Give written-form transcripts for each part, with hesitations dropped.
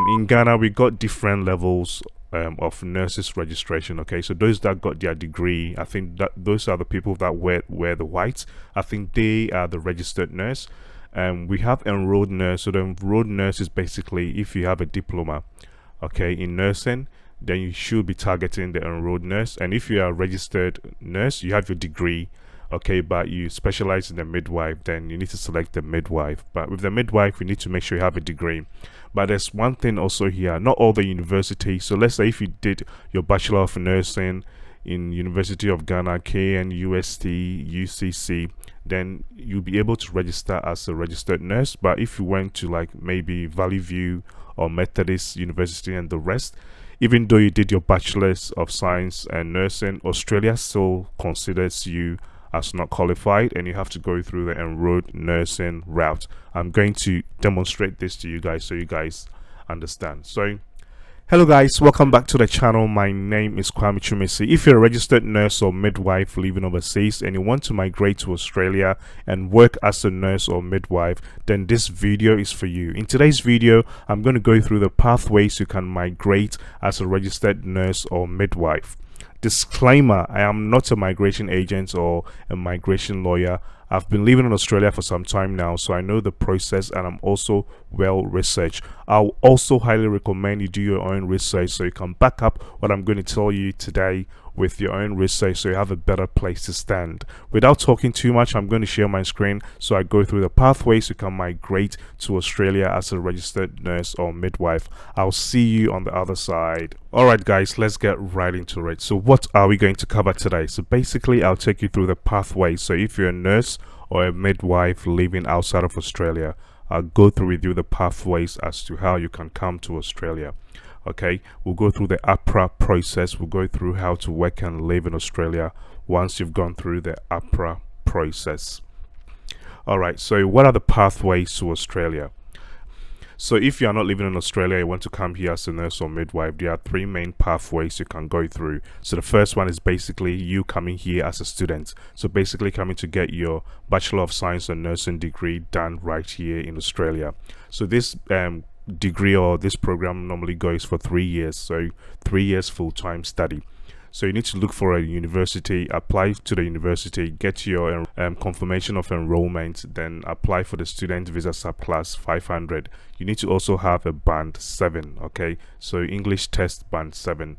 In Ghana, we got different levels of nurses registration. Okay, so those that got their degree, I think that those are the people that wear the whites. I think they are the registered nurse. We have enrolled nurse. So the enrolled nurse is basically if you have a diploma, okay, in nursing, then you should be targeting the enrolled nurse. And if you are a registered nurse, you have your degree, okay, but you specialize in the midwife, then you need to select the midwife. But with the midwife, you need to make sure you have a degree. But there's one thing also here, not all the universities. So let's say if you did your Bachelor of Nursing in University of Ghana, KNUST, UCC, then you'll be able to register as a registered nurse. But if you went to like maybe Valley View or Methodist University and the rest, even though you did your Bachelor's of Science and Nursing, Australia still considers you as not qualified, and you have to go through the enrolled nursing route. I'm going to demonstrate this to you guys so you guys understand. So hello guys, welcome back to the channel. My name is Kwame Chumisi. If you're a registered nurse or midwife living overseas and you want to migrate to Australia and work as a nurse or midwife, then this video is for you. In today's video, I'm going to go through the pathways you can migrate as a registered nurse or midwife. Disclaimer, I am not a migration agent or a migration lawyer. I've been living in Australia for some time now, so I know the process and I'm also well researched. I'll also highly recommend you do your own research so you can back up what I'm going to tell you today with your own research so you have a better place to stand. Without talking too much, I'm going to share my screen so I go through the pathways you can migrate to Australia as a registered nurse or midwife. I'll see you on the other side. Alright guys, let's get right into it. So what are we going to cover today? So basically I'll take you through the pathways. So if you're a nurse or a midwife living outside of Australia, I'll go through with you the pathways as to how you can come to Australia. Okay, we'll go through the AHPRA process. We'll go through how to work and live in Australia once you've gone through the AHPRA process. Alright, so what are the pathways to Australia? So if you are not living in Australia, you want to come here as a nurse or midwife, there are three main pathways you can go through. So the first one is basically you coming here as a student. So basically coming to get your Bachelor of Science and Nursing degree done right here in Australia. So this degree or this program normally goes for 3 years. So 3 years full-time study. So you need to look for a university, apply to the university, get your confirmation of enrollment, then apply for the student visa subclass 500. You need to also have a band 7, okay? So English test band 7.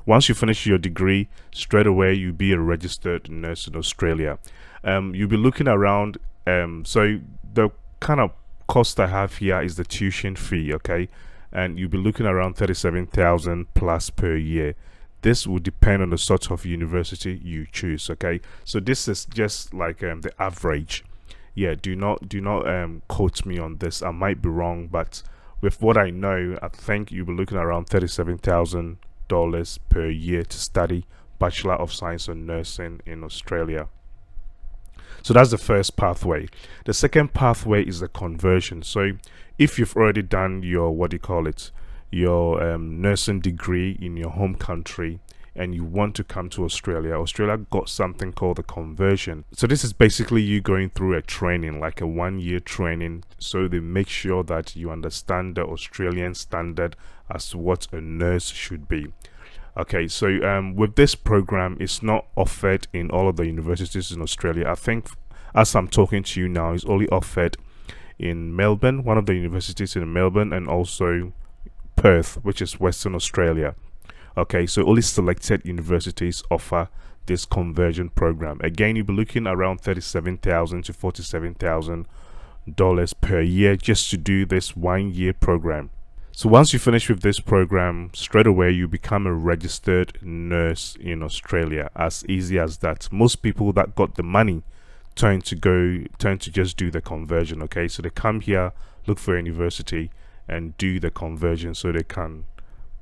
Once you finish your degree, straight away you'll be a registered nurse in Australia. You'll be looking around, so the kind of cost I have here is the tuition fee, okay? And you'll be looking around 37,000 plus per year. This will depend on the sort of university you choose, okay? So this is just like the average. Yeah, do not quote me on this. I might be wrong, but with what I know, I think you'll be looking around $37,000 per year to study Bachelor of Science and Nursing in Australia. So that's the first pathway. The second pathway is the conversion. So if you've already done your your nursing degree in your home country and you want to come to Australia got something called the conversion. So this is basically you going through a training, like a 1-year training, so they make sure that you understand the Australian standard as to what a nurse should be. Okay, so with this program, it's not offered in all of the universities in Australia. I think as I'm talking to you now, it's only offered in Melbourne, one of the universities in Melbourne, and also Perth, which is Western Australia. Okay, so only selected universities offer this conversion program. Again, you'll be looking around $37,000 to $47,000 per year just to do this 1-year program. So once you finish with this program, straight away you become a registered nurse in Australia. As easy as that. Most people that got the money tend to just do the conversion. Okay, so they come here, look for a university and do the conversion so they can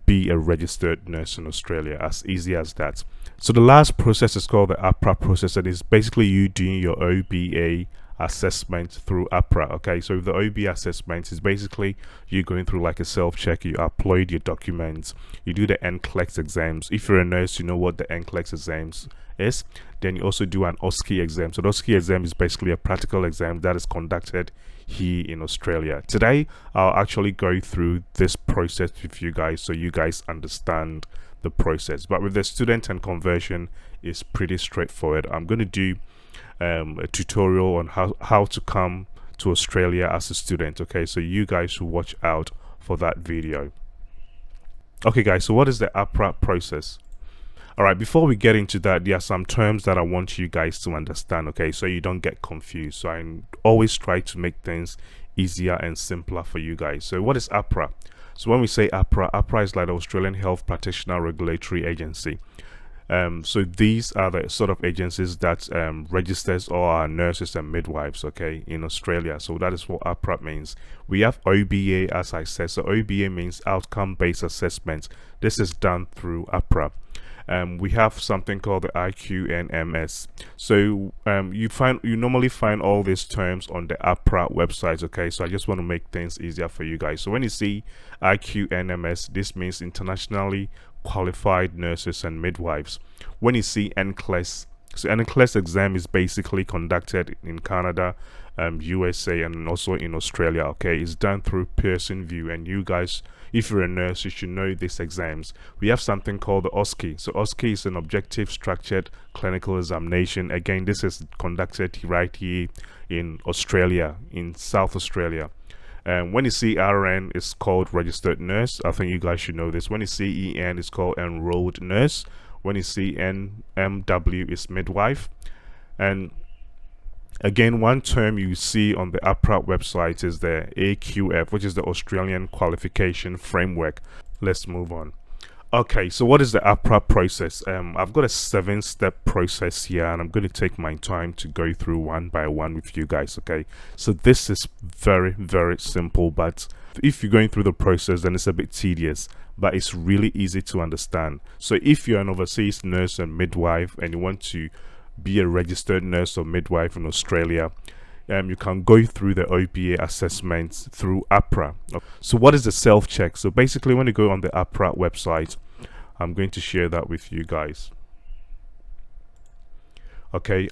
be a registered nurse in Australia. As easy as that. So the last process is called the AHPRA process, and it's basically you doing your OBA assessment through AHPRA. Okay, so the OB assessment is basically you going through like a self-check. You upload your documents, you do the NCLEX exams. If you're a nurse, you know what the NCLEX exams is. Then you also do an OSCE exam. So the OSCE exam is basically a practical exam that is conducted here in Australia. Today I'll actually go through this process with you guys so you guys understand the process. But with the student and conversion, is pretty straightforward. I'm going to do a tutorial on how to come to Australia as a student. Okay, so you guys should watch out for that video. Okay guys, so what is the AHPRA process? All right, before we get into that, there are some terms that I want you guys to understand, okay, so you don't get confused. So I always try to make things easier and simpler for you guys. So what is AHPRA? So when we say AHPRA, AHPRA is like the Australian Health Practitioner Regulatory Agency. So these are the sort of agencies that registers all our nurses and midwives, okay, in Australia. So that is what AHPRA means. We have OBA, as I said. So OBA means outcome-based assessment. This is done through AHPRA. We have something called the IQNMS. So you normally find all these terms on the AHPRA website, okay? So I just want to make things easier for you guys. So when you see IQNMS, this means internationally qualified nurses and midwives. When you see NCLEX, so NCLEX exam is basically conducted in Canada, USA, and also in Australia. Okay, it's done through Pearson VUE, and you guys, if you're a nurse, you should know these exams. We have something called the OSCE. So OSCE is an objective structured clinical examination. Again, this is conducted right here in Australia, in South Australia. When you see RN, it's called registered nurse. I think you guys should know this. When you see EN, it's called enrolled nurse. When you see NMW, it's midwife. And again, one term you see on the AHPRA website is the AQF, which is the Australian Qualification Framework. Let's move on. Okay, so what is the AHPRA process? I've got a 7-step process here, and I'm going to take my time to go through one by one with you guys, okay? So this is very, very simple, but if you're going through the process, then it's a bit tedious, but it's really easy to understand. So if you're an overseas nurse and midwife, and you want to be a registered nurse or midwife in Australia, you can go through the OPA assessments through AHPRA. So what is the self-check? So basically, when you go on the AHPRA website, I'm going to share that with you guys. Okay,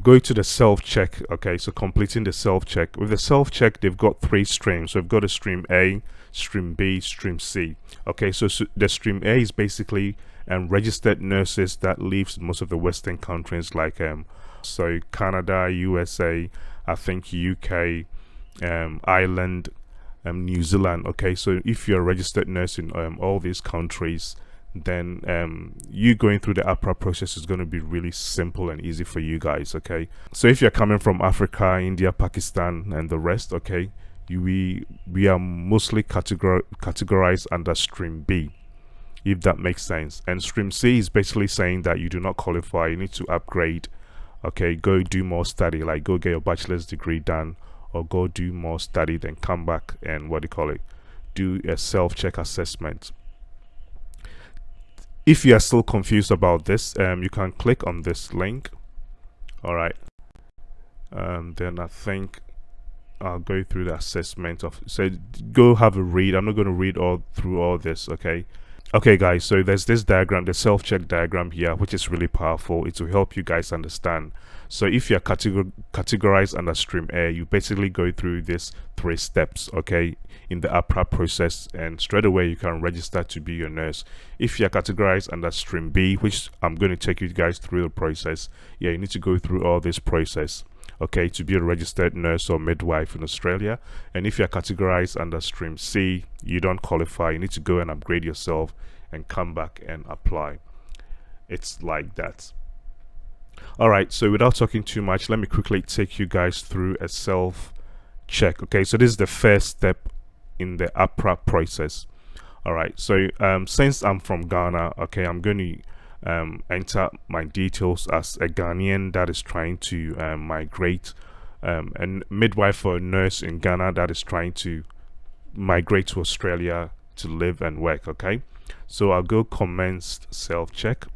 go to the self-check. Okay, so completing the self-check. With the self-check, they've got 3 streams. So we've got a stream A, stream B, stream C. Okay, so the stream A is basically registered nurses that lives in most of the Western countries, like so Canada, USA, I think UK, Ireland, New Zealand. Okay, so if you're a registered nurse in all these countries, then you going through the AHPRA process is going to be really simple and easy for you guys. Okay, so if you're coming from Africa, India, Pakistan, and the rest, okay, we are mostly categorized under stream B, if that makes sense. And stream C is basically saying that you do not qualify, you need to upgrade. Okay, go do more study, like go get your bachelor's degree done, or go do more study, then come back and do a self-check assessment. If you are still confused about this, you can click on this link. All right, then I think I'll go through the assessment of, so go have a read. I'm not going to read through all this. Okay guys, so there's this diagram, the self-check diagram here, which is really powerful. It will help you guys understand. So if you're categorized under stream A, you basically go through these 3 steps, okay, in the AHPRA process, and straight away you can register to be your nurse. If you're categorized under stream B, which I'm going to take you guys through the process, yeah, you need to go through all this process, okay, to be a registered nurse or midwife in Australia. And if you're categorized under stream C, you don't qualify, you need to go and upgrade yourself and come back and apply. It's like that. All right, so without talking too much, let me quickly take you guys through a self-check. Okay, so this is the first step in the AHPRA process. All right, so since I'm from Ghana, okay, I'm going to enter my details as a Ghanaian that is trying to migrate, and midwife or nurse in Ghana that is trying to migrate to Australia to live and work. Okay, so I'll go commence self-check.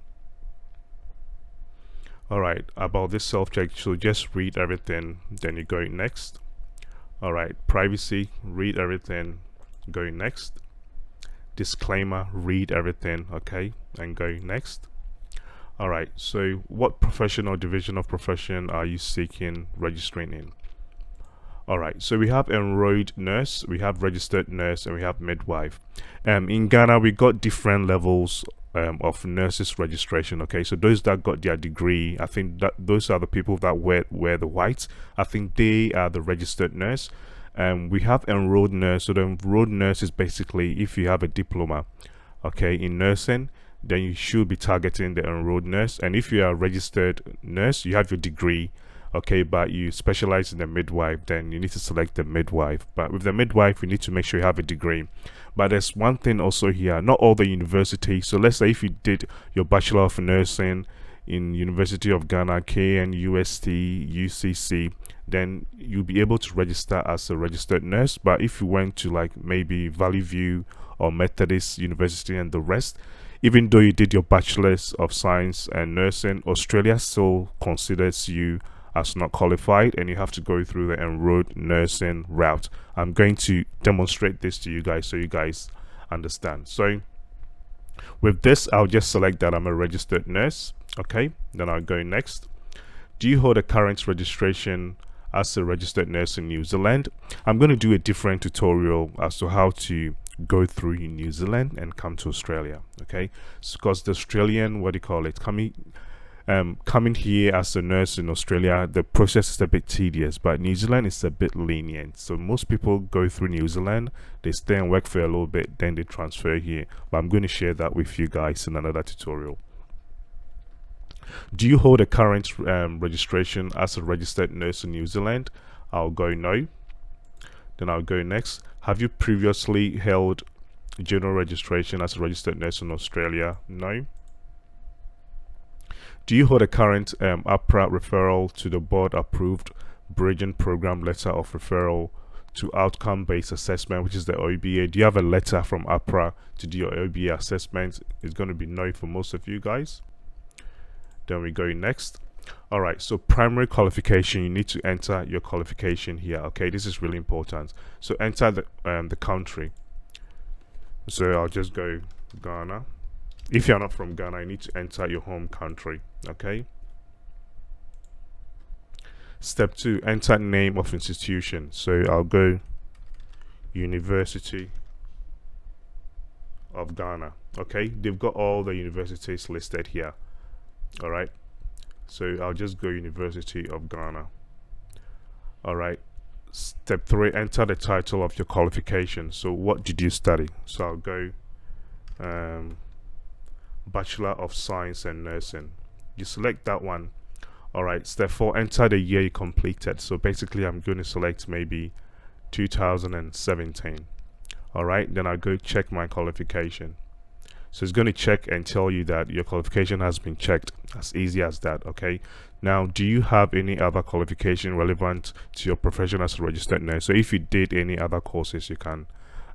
All right, about this self-check, so just read everything, then you go next. All right, privacy, read everything, go next. Disclaimer, read everything, okay, and go next. All right, so what profession or division of profession are you seeking registering in? All right, so we have enrolled nurse, we have registered nurse, and we have midwife. In Ghana, we got different levels of nurses registration. Okay, so those that got their degree, I think that those are the people that wear the whites. I think they are the registered nurse. We have enrolled nurse. So the enrolled nurse is basically if you have a diploma, okay, in nursing, then you should be targeting the enrolled nurse. And if you are a registered nurse, you have your degree, okay, but you specialize in the midwife, then you need to select the midwife. But with the midwife, you need to make sure you have a degree. But there's one thing also here, not all the universities. So let's say if you did your Bachelor of Nursing in University of Ghana, KNUST, UCC, then you'll be able to register as a registered nurse. But if you went to like maybe Valley View or Methodist University and the rest, even though you did your Bachelor's of Science and Nursing, Australia still considers you as not qualified, and you have to go through the enrolled nursing route. I'm going to demonstrate this to you guys so you guys understand. So with this, I'll just select that I'm a registered nurse. Okay, then I'll go next. Do you hold a current registration as a registered nurse in New Zealand? I'm going to do a different tutorial as to how to go through in New Zealand and come to Australia. Okay, because the Australian, what do you call it, coming here as a nurse in Australia, the process is a bit tedious, but New Zealand is a bit lenient. So most people go through New Zealand, they stay and work for a little bit, then they transfer here. But I'm going to share that with you guys in another tutorial. Do you hold a current registration as a registered nurse in New Zealand? I'll go no. Then I'll go next. Have you previously held general registration as a registered nurse in Australia? No. Do you hold a current AHPRA referral to the board approved bridging program letter of referral to outcome based assessment, which is the OBA? Do you have a letter from AHPRA to do your OBA assessment? It's going to be no for most of you guys. Then we go next. All right, so primary qualification, you need to enter your qualification here. Okay, this is really important. So enter the country. So I'll just go Ghana. If you're not from Ghana, you need to enter your home country. Okay. Step 2, enter name of institution. So I'll go University of Ghana. Okay, they've got all the universities listed here. All right, so I'll just go University of Ghana. All right. Step 3, enter the title of your qualification. So what did you study? So I'll go Bachelor of Science and Nursing. You select that one. All right, step 4, enter the year you completed. So basically I'm going to select maybe 2017. All right, then I'll go check my qualification. So it's going to check and tell you that your qualification has been checked. As easy as that. Okay, now do you have any other qualification relevant to your profession as a registered nurse? So if you did any other courses, you can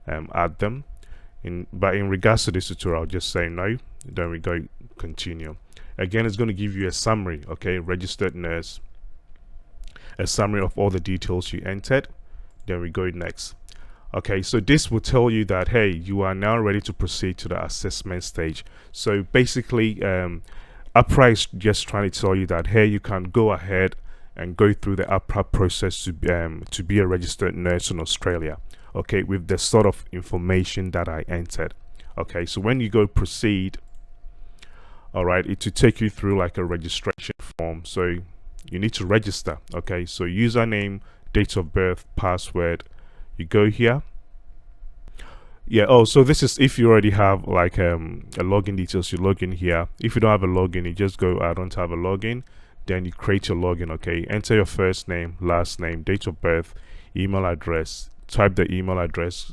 add them. But in regards to this tutorial, I'll just say no. Then we go continue. Again, it's going to give you a summary. Okay, registered nurse, a summary of all the details you entered. Then we go next. Okay, so this will tell you that hey, you are now ready to proceed to the assessment stage. So basically AHPRA is just trying to tell you that hey, you can go ahead and go through the AHPRA process to be a registered nurse in Australia. Okay, with the sort of information that I entered. Okay, so when you go proceed, all right, it will take you through like a registration form. So you need to register. Okay, so username, date of birth, password. You go here. Yeah, oh, so this is if you already have like a login details, you log in here. If you don't have a login, you just go I don't have a login, then you create your login. Okay, enter your first name, last name, date of birth, email address, type the email address,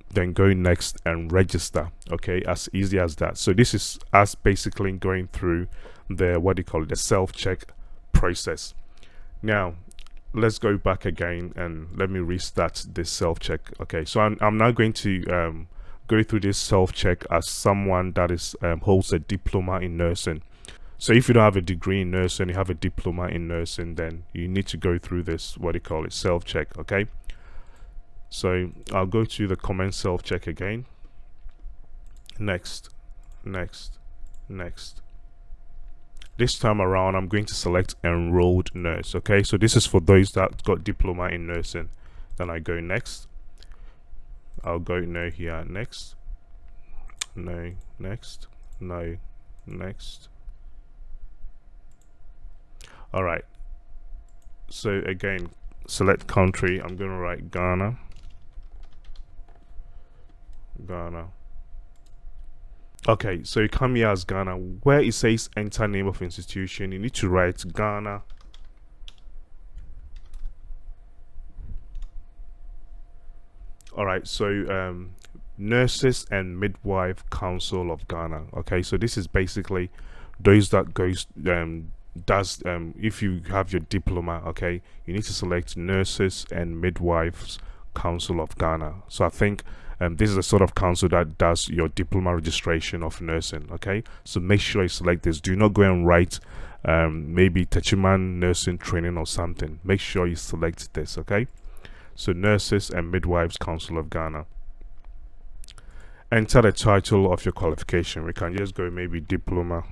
then go next and register. Okay, as easy as that. So this is us basically going through the what do you call it, the self-check process. Now let's go back again and let me restart this self-check. Okay, so I'm now going to go through this self-check as someone that is holds a diploma in nursing. So if you don't have a degree in nursing, you have a diploma in nursing, then you need to go through this, what do you call it, self-check. Okay, so I'll go to the comment self-check again. Next, next, next. This time around, I'm going to select enrolled nurse. Okay, so this is for those that got diploma in nursing. Then I go next. I'll go no here, next, no, next, no, next. All right, so again, select country. I'm going to write Ghana. Okay, so you come here as Ghana. Where it says enter name of institution, you need to write Ghana. All right, so Nurses and Midwife Council of Ghana. Okay, so this is basically those that goes if you have your diploma, okay, you need to select Nurses and Midwives Council of Ghana. So I think this is the sort of council that does your diploma registration of nursing. Okay, so make sure you select this. Do not go and write maybe Techiman nursing training or something. Make sure you select this. Okay, so Nurses and Midwives Council of Ghana. Enter the title of your qualification. We can just go maybe diploma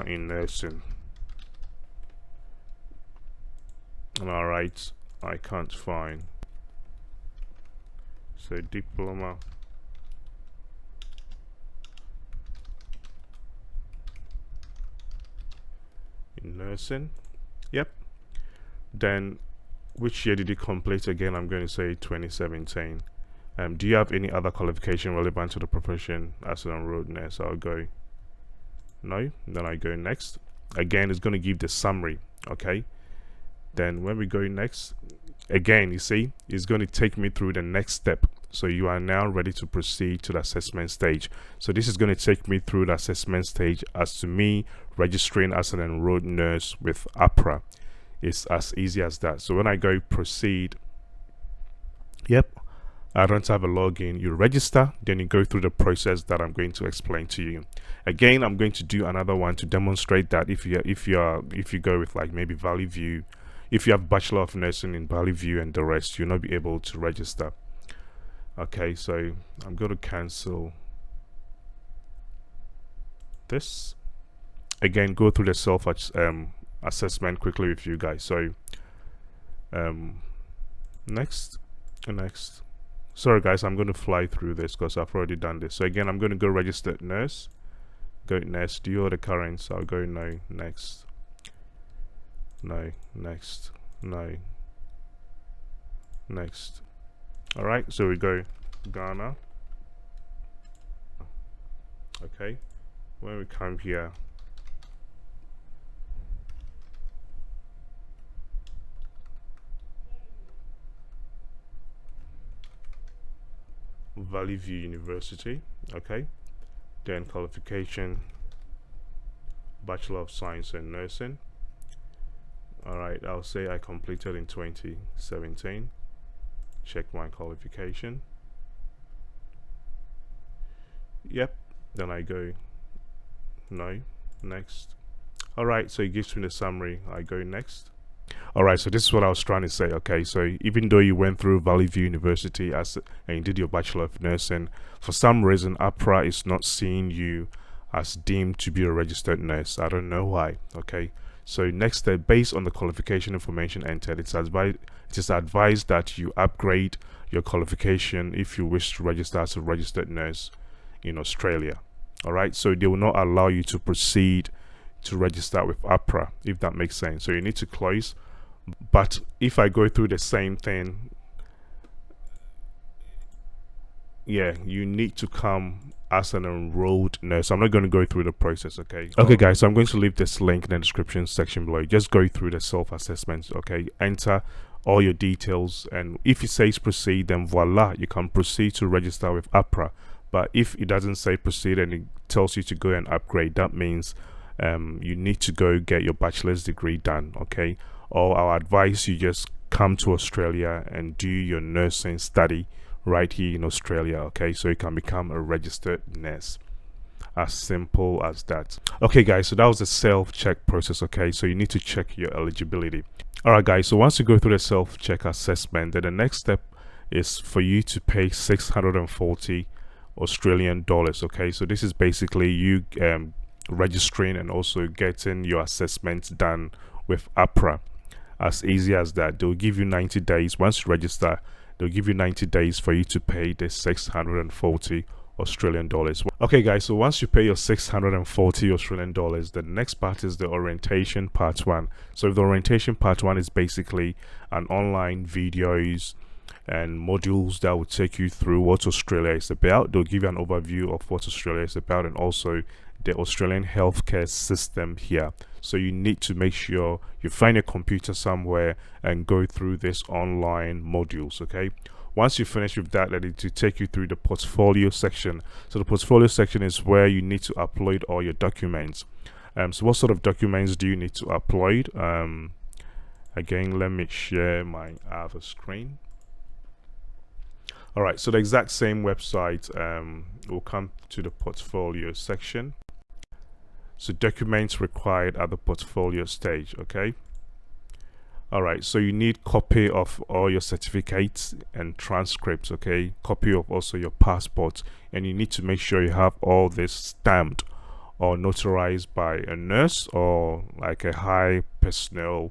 in nursing. All right, I can't find. So diploma in nursing. Yep. Then which year did you complete? Again, I'm going to say 2017. Do you have any other qualification relevant to the profession as an enrolled nurse? I'll go no. Then I go next. Again, it's going to give the summary. Okay, then when we go next, again, you see, it's going to take me through the next step. So you are now ready to proceed to the assessment stage. So this is going to take me through the assessment stage as to me registering as an enrolled nurse with AHPRA. It's as easy as that. So when I go proceed, yep, I don't have a login. You register, then you go through the process that I'm going to explain to you. Again, I'm going to do another one to demonstrate that if you go with like maybe Valley View, if you have Bachelor of Nursing in Valley View and the rest, you'll not be able to register. Okay, so I'm going to cancel this. Again, go through the self assessment quickly with you guys. So next. Sorry guys, I'm going to fly through this because I've already done this. So again, I'm going to go registered nurse. Go next. Do you hold the current? So I'll go no, next, no, next, no, next. All right, so we go Ghana. Okay, when we come here, Valley View University. Okay, then qualification, Bachelor of Science in Nursing. All right, I'll say I completed in 2017. Check my qualification. Yep, then I go no, next. All right, so it gives me the summary. I go next. All right, so this is what I was trying to say. Okay, so even though you went through Valley View University and you did your Bachelor of Nursing, for some reason AHPRA is not seeing you as deemed to be a registered nurse. I don't know why. Okay, so next step, based on the qualification information entered, it is advised that you upgrade your qualification if you wish to register as a registered nurse in Australia. All right, so they will not allow you to proceed to register with AHPRA, if that makes sense. So you need to close. But if I go through the same thing, yeah, you need to come as an enrolled nurse. I'm not going to go through the process. Okay guys, so I'm going to leave this link in the description section below. Just go through the self-assessment. Okay, enter all your details, and if it says proceed, then voila, you can proceed to register with AHPRA. But if it doesn't say proceed and it tells you to go and upgrade, that means you need to go get your bachelor's degree done. Okay, or I'll advise you just come to Australia and do your nursing study right here in Australia. Okay, so you can become a registered nurse. As simple as that. Okay guys, so that was the self-check process. Okay, so you need to check your eligibility. All right guys, so once you go through the self-check assessment, then the next step is for you to pay 640 Australian dollars. Okay, so this is basically you registering and also getting your assessments done with AHPRA. As easy as that. They'll give you 90 days. Once you register, they'll give you 90 days for you to pay the 640 Australian dollars. Okay guys, so once you pay your 640 Australian dollars, the next part is the orientation part 1. So the orientation part 1 is basically an online videos and modules that will take you through what Australia is about. They'll give you an overview of what Australia is about and also the Australian healthcare system here. So you need to make sure you find a computer somewhere and go through this online modules. Okay, once you finish with that, let it to take you through the portfolio section. So the portfolio section is where you need to upload all your documents. So what sort of documents do you need to upload? Again, let me share my other screen. All right, so the exact same website will come to the portfolio section. So documents required at the portfolio stage. Okay, all right, so you need copy of all your certificates and transcripts. Okay, copy of also your passport, and you need to make sure you have all this stamped or notarized by a nurse or like a high person,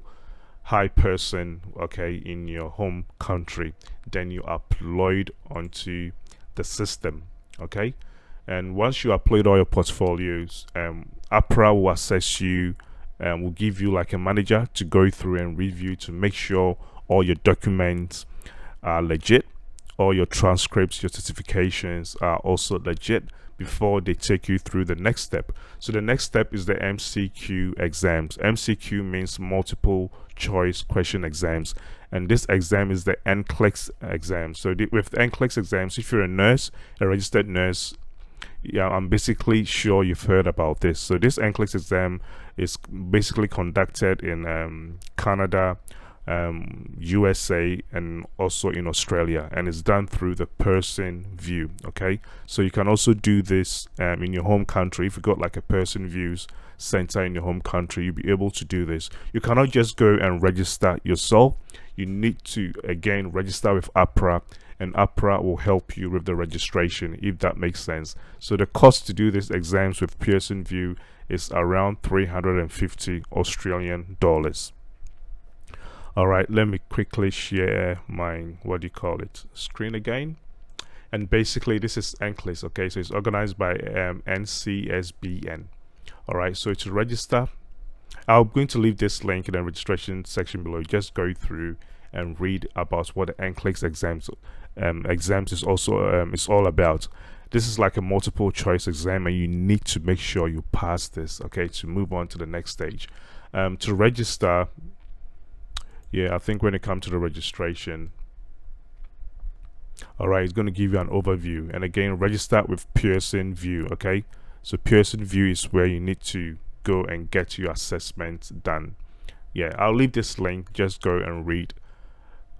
okay, in your home country. Then you upload onto the system. Okay, and once you upload all your portfolios, AHPRA will assess you and will give you like a manager to go through and review to make sure all your documents are legit, all your transcripts, your certifications are also legit before they take you through the next step. So the next step is the MCQ exams. MCQ means multiple choice question exams, and this exam is the NCLEX exam. So with the NCLEX exams, if you're a nurse, a registered nurse, yeah, I'm basically sure you've heard about this. So this NCLEX exam is basically conducted in Canada, USA, and also in Australia, and it's done through the person view. Okay, so you can also do this in your home country. If you got like a person views center in your home country, you'll be able to do this. You cannot just go and register yourself. You need to again register with AHPRA, and AHPRA will help you with the registration, if that makes sense. So the cost to do this exams with Pearson VUE is around 350 Australian dollars. All right, let me quickly share my screen again. And basically this is NCLEX. Okay, so it's organized by NCSBN. All right, so to register, I'm going to leave this link in the registration section below. Just go through and read about what the NCLEX exams is also is all about. This is like a multiple choice exam, and you need to make sure you pass this, okay, to move on to the next stage. To register, yeah, I think when it comes to the registration, all right, it's going to give you an overview. And again, register with Pearson VUE. Okay, so Pearson VUE is where you need to go and get your assessment done. Yeah, I'll leave this link, just go and read.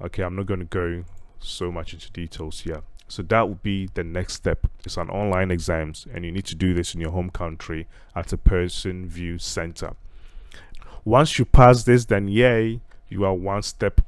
Okay, I'm not going to go so much into details here. So that will be the next step. It's an online exams, and you need to do this in your home country at a Pearson VUE center. Once you pass this, then yay, you are one step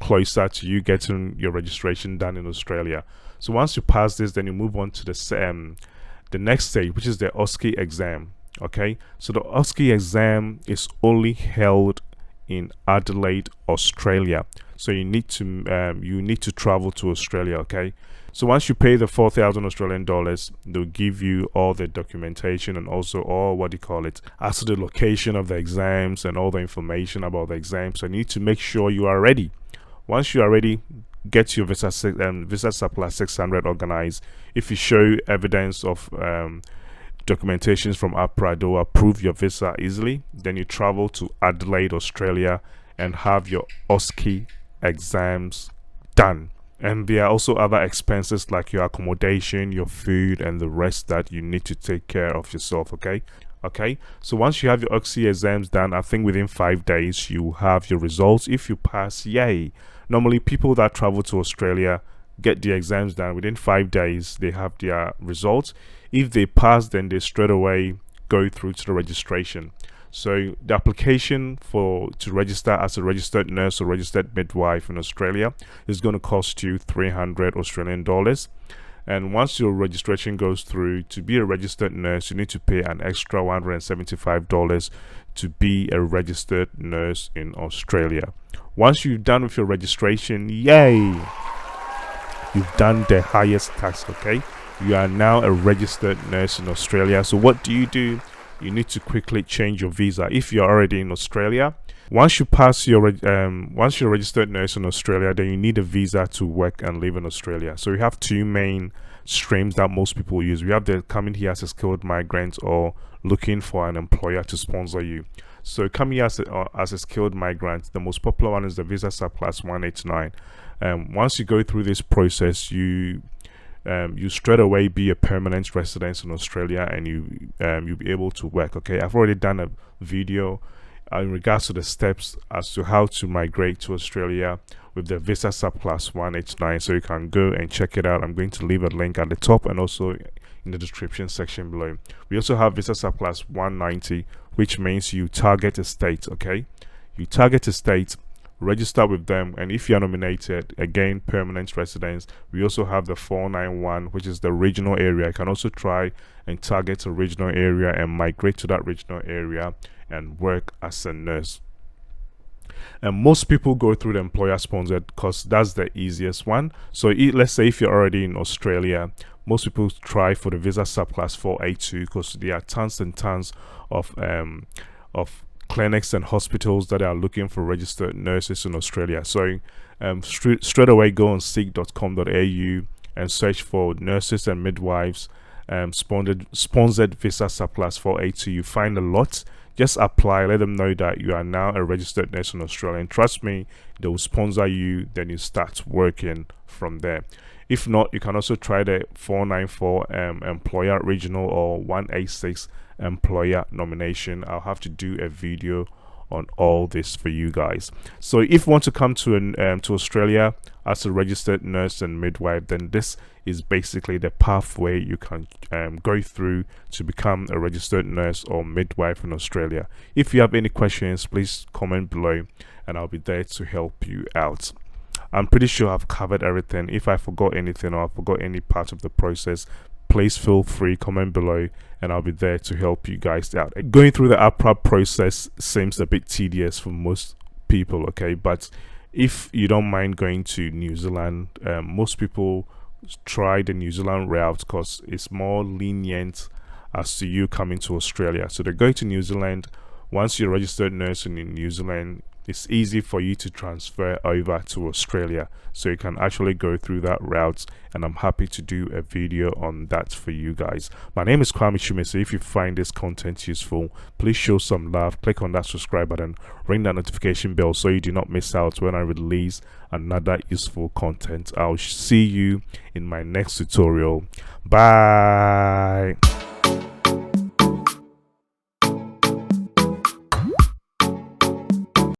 closer to you getting your registration done in Australia. So once you pass this, then you move on to the next stage, which is the OSCE exam. Okay, so the OSCE exam is only held in Adelaide, Australia. So you need to travel to Australia. Okay, so once you pay the 4,000 Australian dollars, they'll give you all the documentation and also all as to the location of the exams and all the information about the exams. So you need to make sure you are ready. Once you are ready, get your visa supply 600 organized. If you show evidence of documentations from AHPRA, they will approve your visa easily. Then you travel to Adelaide, Australia, and have your OSCE exams done. And there are also other expenses like your accommodation, your food, and the rest that you need to take care of yourself. Okay, so once you have your OSCE exams done, I think within 5 days you have your results. If you pass, yay. Normally people that travel to Australia, get the exams done. Within 5 days, they have their results. If they pass, then they straight away go through to the registration. So the application to register as a registered nurse or registered midwife in Australia is going to cost you 300 Australian dollars. And once your registration goes through, to be a registered nurse, you need to pay an extra $175 to be a registered nurse in Australia. Once you're done with your registration, yay! You've done the highest task, okay? You are now a registered nurse in Australia. So what do? You need to quickly change your visa if you're already in Australia. Once you pass once you're a registered nurse in Australia, then you need a visa to work and live in Australia. So we have two main streams that most people use. We have the coming here as a skilled migrant or looking for an employer to sponsor you. So coming here as a skilled migrant, the most popular one is the visa subclass 189. Once you go through this process, you straight away be a permanent resident in Australia, and you'll be able to work. Okay, I've already done a video in regards to the steps as to how to migrate to Australia with the visa subclass 189, so you can go and check it out. I'm going to leave a link at the top and also in the description section below. We also have visa subclass 190, which means you target a state. Okay, you target a state, register with them, and if you're nominated, again, permanent residence. We also have the 491, which is the regional area. You can also try and target a regional area and migrate to that regional area and work as a nurse. And most people go through the employer sponsored because that's the easiest one. So let's say if you're already in Australia, most people try for the visa subclass 482 because there are tons and tons of clinics and hospitals that are looking for registered nurses in Australia. So straight away go on seek.com.au and search for nurses and midwives sponsored visa subclass 482. You find a lot. Just apply, let them know that you are now a registered nurse in Australia, and trust me, they will sponsor you. Then you start working from there. If not, you can also try the 494 employer regional or 186 employer nomination. I'll have to do a video on all this for you guys. So if you want to come to Australia as a registered nurse and midwife, then this is basically the pathway you can go through to become a registered nurse or midwife in Australia. If you have any questions, please comment below and I'll be there to help you out. I'm pretty sure I've covered everything. If I forgot anything or I forgot any part of the process, please feel free, comment below, and I'll be there to help you guys out. Going through the AHPRA process seems a bit tedious for most people, okay? But if you don't mind going to New Zealand, most people try the New Zealand route because it's more lenient as to you coming to Australia. So they go to New Zealand. Once you're a registered nurse in New Zealand, it's easy for you to transfer over to Australia, so you can actually go through that route, and I'm happy to do a video on that for you guys. My name is Kwame Shume, so if you find this content useful, please show some love, click on that subscribe button, ring that notification bell so you do not miss out when I release another useful content. I'll see you in my next tutorial. Bye.